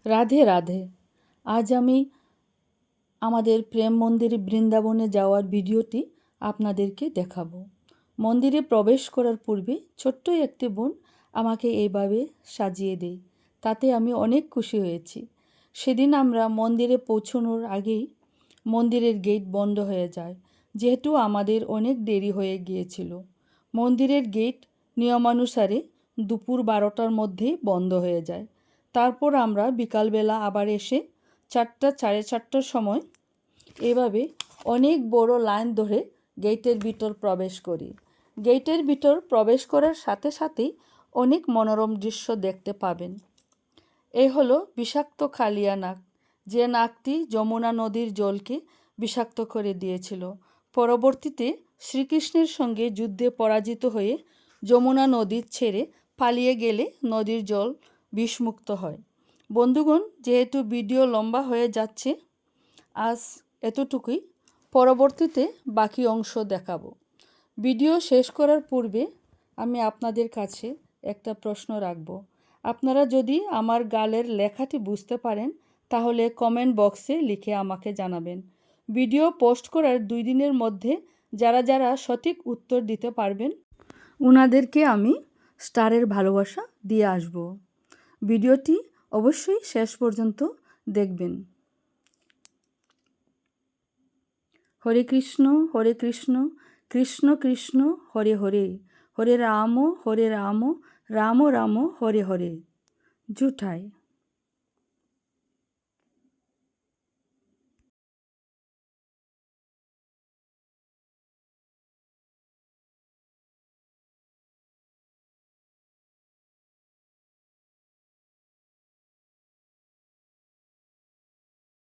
রাধে রাধে। আজ আমি আমাদের প্রেম মন্দিরে বৃন্দাবনে যাওয়ার ভিডিওটি আপনাদেরকে দেখাবো। মন্দিরে প্রবেশ করার পূর্বে ছোট্ট একটি বোন আমাকে এইভাবে সাজিয়ে দেয়, তাতে আমি অনেক খুশি হয়েছি। সেদিন আমরা মন্দিরে পৌঁছানোর আগেই মন্দিরের গেট বন্ধ হয়ে যায়, যেহেতু আমাদের অনেক দেরি হয়ে গিয়েছিল। মন্দিরের গেট নিয়মানুসারে দুপুর 12টার মধ্যেই বন্ধ হয়ে যায়। তারপর আমরা বিকালবেলা আবার এসে 4টা, 4:30টার সময় এভাবে অনেক বড় লাইন ধরে গেটের ভিতর প্রবেশ করি। গেটের ভিতর প্রবেশ করার সাথে সাথেই অনেক মনোরম দৃশ্য দেখতে পাবেন। এই হলো বিষাক্ত কালিয়া নাগ, যে নাগটি যমুনা নদীর জলকে বিষাক্ত করে দিয়েছিল। পরবর্তীতে শ্রীকৃষ্ণের সঙ্গে যুদ্ধে পরাজিত হয়ে যমুনা নদী ছেড়ে পালিয়ে গেলে নদীর জল বিষমুক্ত হয়। বন্ধুগণ, যেহেতু ভিডিও লম্বা হয়ে যাচ্ছে, আজ এতটুকুই। পরবর্তীতে বাকি অংশ দেখাবো। ভিডিও শেষ করার পূর্বে আমি আপনাদের কাছে একটা প্রশ্ন রাখব। আপনারা যদি আমার গালের লেখাটি বুঝতে পারেন তাহলে কমেন্ট বক্সে লিখে আমাকে জানাবেন। ভিডিও পোস্ট করার 2 দিনের মধ্যে যারা যারা সঠিক উত্তর দিতে পারবেন ওনাদেরকে আমি স্টারের ভালোবাসা দিয়ে আসব। ভিডিওটি অবশ্যই শেষ পর্যন্ত দেখবেন। হরে কৃষ্ণ কৃষ্ণ কৃষ্ণ হরে হরে, হরে রাম রাম রাম হরে হরে। জুঠাই।